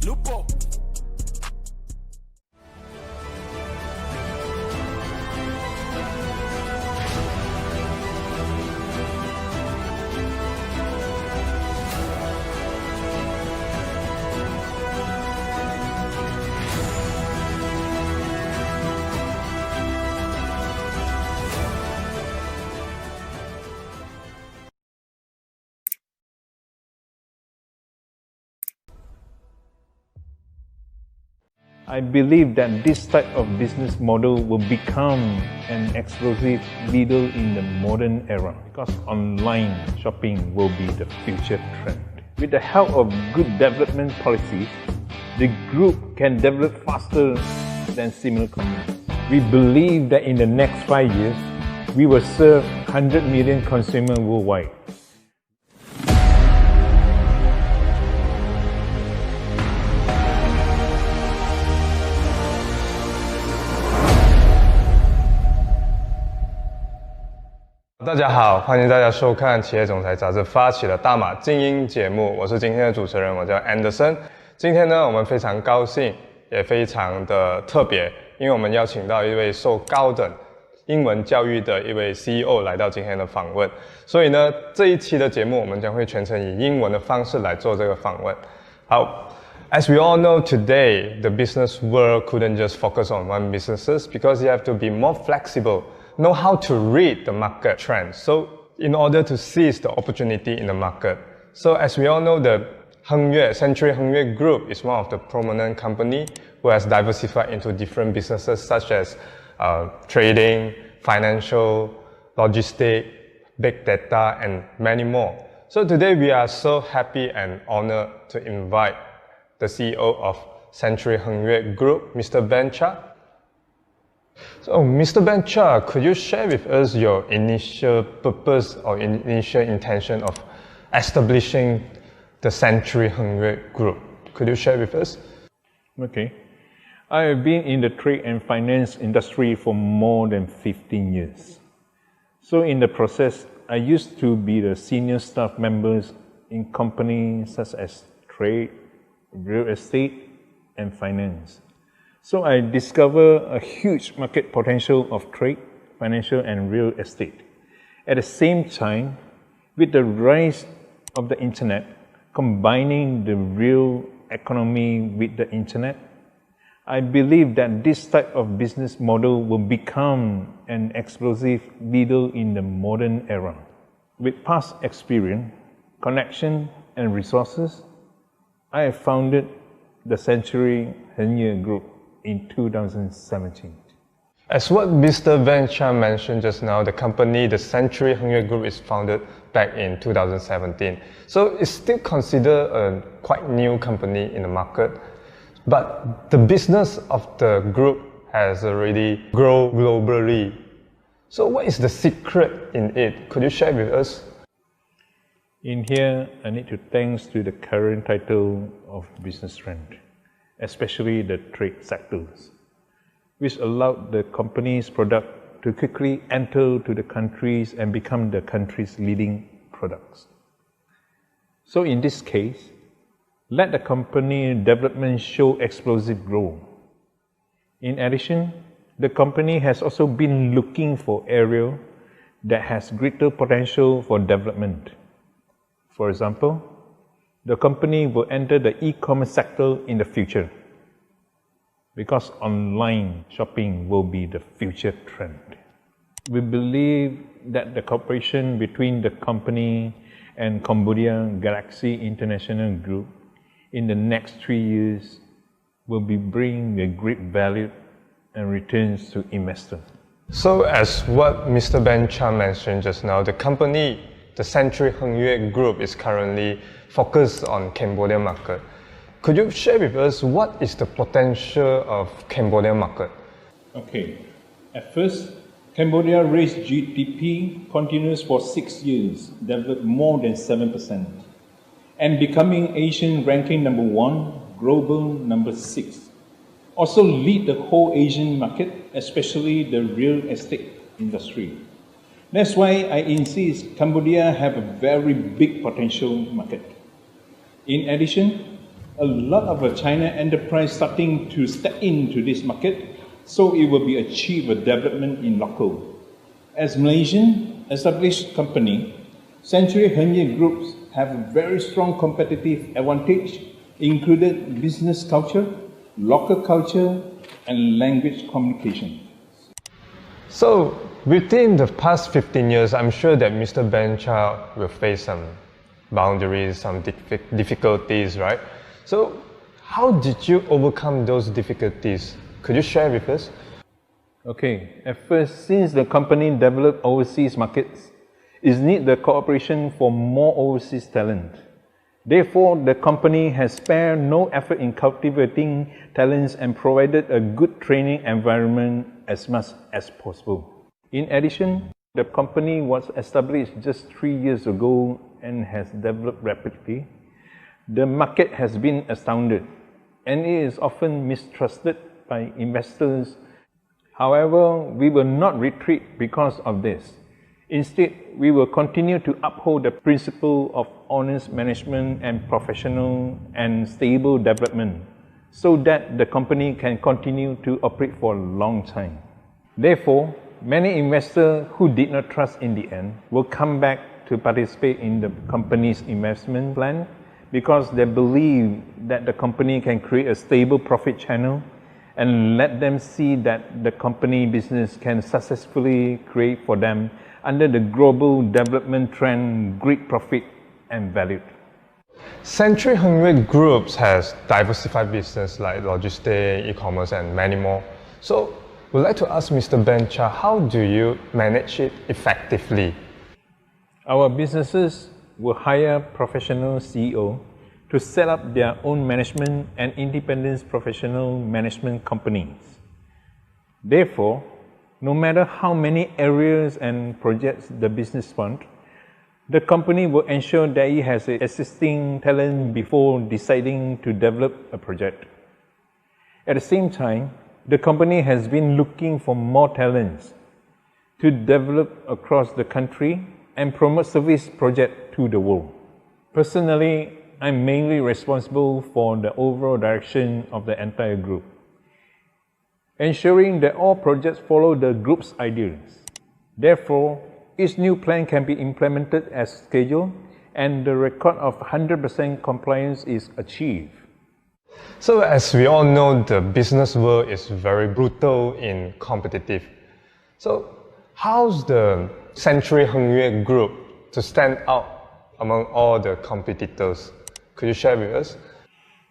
Lupo. I believe that this type of business model will become an explosive leader in the modern era because online shopping will be the future trend. With the help of good development policies, the group can develop faster than similar companies. We believe that in the next 5 years, we will serve 100 million consumers worldwide.大家好，欢迎大家收看企业总裁杂志发起的大马精英节目，我是今天的主持人，我叫 Anderson。今天呢，我们非常高兴，也非常的特别，因为我们邀请到一位受高等英文教育的一位 CEO 来到今天的访问。所以呢，这一期的节目我们将会全程以英文的方式来做这个访问。好。As we all know today, the business world couldn't just focus on one businesses because you have to be more flexible, know how to read the market trends. So in order to seize the opportunity in the market. So as we all know, the Century Hengyue Group is one of the prominent company who has diversified into different businesses such as trading, financial, logistics, big data, and many more. So today we are so happy and honored to invite the CEO of Century Hengyue Group, Mr. Ben Chah. So, Mr. Ben Chah, could you share with us your initial purpose or initial intention of establishing the Century Hengyue Group? Could you share with us? Okay. I have been in the trade and finance industry for more than 15 years. So in the process, I used to be the senior staff members in companies such as trade, real estate, and finance. So I discovered a huge market potential of trade, financial, and real estate. At the same time, with the rise of the internet, combining the real economy with the internet, I believe that this type of business model will become an explosive leader in the modern era. With past experience, connection, and resources, I have founded the Century Hengyue Group in 2017. As what Mr. Ben Chah mentioned just now, the company, the Century Hengyue Group, is founded back in 2017. So it's still considered a quite new company in the market. But the business of the group has already grown globally. So what is the secret in it? Could you share with us? In here, I need to thanks to the current title of business trend, especially the trade sectors, which allowed the company's product to quickly enter to the countries and become the country's leading products. So in this case, let the company development show explosive growth. In addition, the company has also been looking for area that has greater potential for development. For example, the company will enter the e-commerce sector in the future because online shopping will be the future trend. We believe that the cooperation between the company and Cambodian Galaxy International Group in the next 3 years will be bring a great value and returns to investors. So as what Mr. Ben Chah mentioned just now, the company, the Century Hengyue Group, is currently focused on Cambodian market. Could you share with us what is the potential of Cambodian market? Okay. At first, Cambodia raised GDP continues for 6 years, developed more than 7%, and becoming Asian ranking number 1, global number 6. Also lead the whole Asian market, especially the real estate industry. That's why I insist Cambodia have a very big potential market. In addition, a lot of China enterprise starting to step into this market, so it will be achieve a development in local. As Malaysian established company, Century Hengye groups have a very strong competitive advantage, included business culture, local culture, and language communication. So, within the past 15 years, I'm sure that Mr. Ben Chah will face some boundaries, some difficulties, right? So, how did you overcome those difficulties? Could you share with us? Okay, at first, since the company developed overseas markets, it needs the cooperation for more overseas talent. Therefore, the company has spared no effort in cultivating talents and provided a good training environment as much as possible. In addition, the company was established just 3 years ago and has developed rapidly. The market has been astounded and it is often mistrusted by investors. However, we will not retreat because of this. Instead, we will continue to uphold the principle of honest management and professional and stable development so that the company can continue to operate for a long time. Therefore, many investors who did not trust in the end will come back to participate in the company's investment plan because they believe that the company can create a stable profit channel and let them see that the company business can successfully create for them under the global development trend, great profit and value. Century Hengye Groups has diversified business like logistics, e-commerce and many more. So, we'd like to ask Mr. Ben Chah, how do you manage it effectively? Our businesses will hire professional CEO to set up their own management and independent professional management companies. Therefore, no matter how many areas and projects the business wants, the company will ensure that it has existing talent before deciding to develop a project. At the same time, the company has been looking for more talents to develop across the country and promote service projects to the world. Personally, I'm mainly responsible for the overall direction of the entire group, ensuring that all projects follow the group's ideas. Therefore, each new plan can be implemented as scheduled and the record of 100% compliance is achieved. So as we all know, the business world is very brutal and competitive. So how's the Century Hengye Group to stand out among all the competitors? Could you share with us?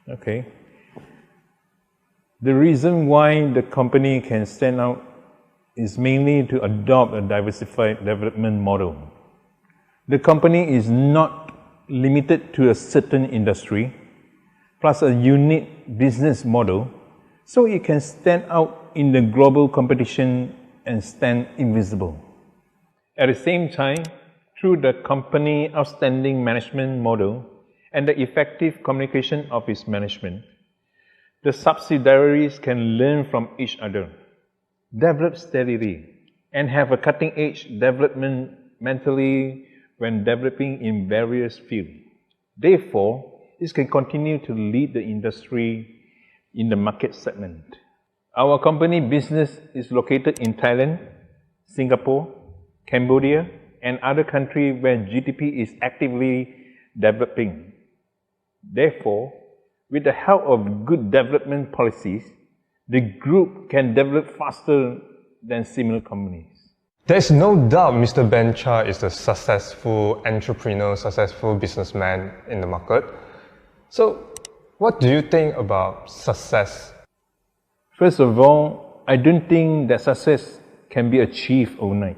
Okay. The reason why the company can stand out is mainly to adopt a diversified development model. The company is not limited to a certain industry, plus a unique business model, so it can stand out in the global competition and stand invisible. At the same time, through the company's outstanding management model and the effective communication of its management, the subsidiaries can learn from each other, develop steadily, and have a cutting-edge development mentally when developing in various fields. Therefore, it can continue to lead the industry in the market segment. Our company business is located in Thailand, Singapore, Cambodia, and other countries where GDP is actively developing. Therefore, with the help of good development policies, the group can develop faster than similar companies. There's no doubt Mr. Ben Chah is a successful entrepreneur, successful businessman in the market. So, what do you think about success? First of all, I don't think that success can be achieved overnight.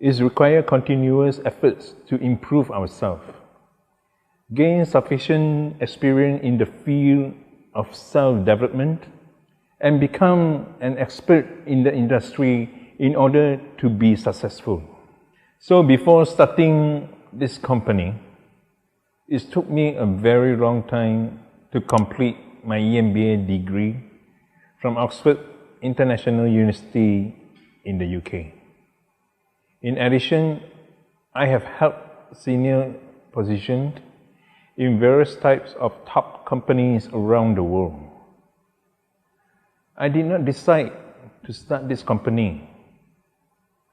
It requires continuous efforts to improve ourselves, gain sufficient experience in the field of self-development, and become an expert in the industry in order to be successful. So before starting this company, it took me a very long time to complete my EMBA degree from Oxford International University in the UK. In addition, I have held senior positions in various types of top companies around the world. I did not decide to start this company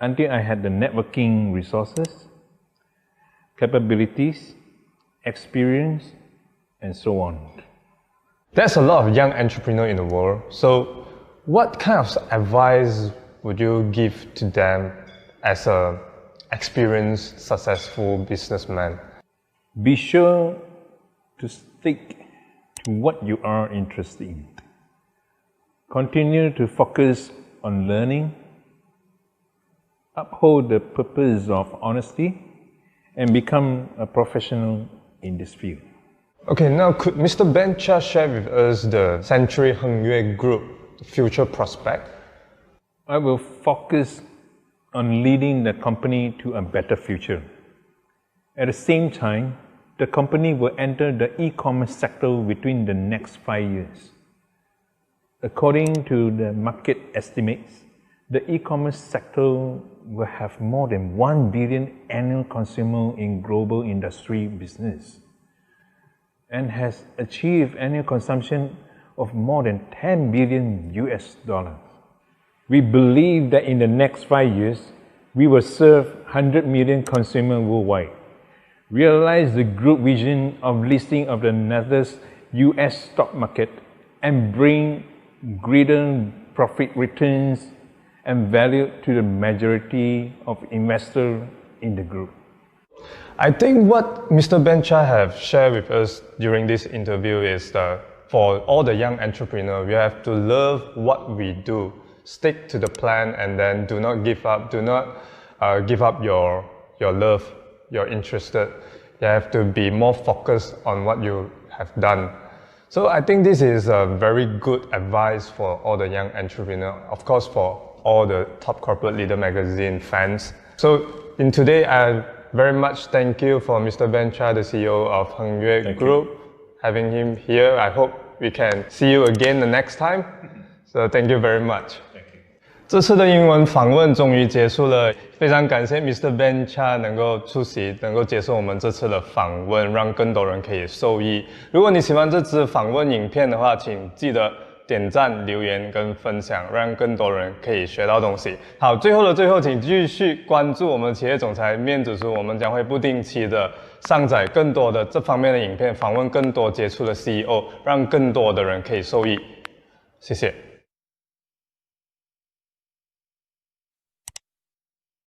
until I had the networking resources, capabilities, experience, and so on. There's a lot of young entrepreneurs in the world. So what kind of advice would you give to them as an experienced, successful businessman? Be sure to stick to what you are interested in. Continue to focus on learning, uphold the purpose of honesty, and become a professional in this field. Okay, now could Mr. Ben Chah share with us the Century Hengyue Group future prospect? I will focus on leading the company to a better future. At the same time, the company will enter the e-commerce sector within the next 5 years. According to the market estimates, the e-commerce sector will have more than 1 billion annual consumers in global industry business and has achieved annual consumption of more than 10 billion US dollars. We believe that in the next 5 years, we will serve 100 million consumers worldwide, realize the group vision of listing of the Nasdaq US stock market, and bring greater profit returns and value to the majority of investors in the group. I think what Mr. Ben Chah have shared with us during this interview is that for all the young entrepreneurs, we have to love what we do, stick to the plan, and then do not give up. Do not give up your love, your interested. You have to be more focused on what you have done. So I think this is a very good advice for all the young entrepreneurs, of course for all the Top Corporate Leader magazine fans. So in today, I very much thank you for Mr. Ben Chah, the CEO of Hengyue Group, having him here. I hope we can see you again the next time. So thank you very much. 这次的英文访问终于结束了，非常感谢 Mr. Ben Chah 能够出席，能够接受我们这次的访问，让更多人可以受益。如果你喜欢这支访问影片的话，请记得点赞、留言跟分享，让更多人可以学到东西。好，最后的最后，请继续关注我们企业总裁面子书，我们将会不定期的上载更多的这方面的影片，访问更多杰出的 CEO， 让更多的人可以受益。谢谢。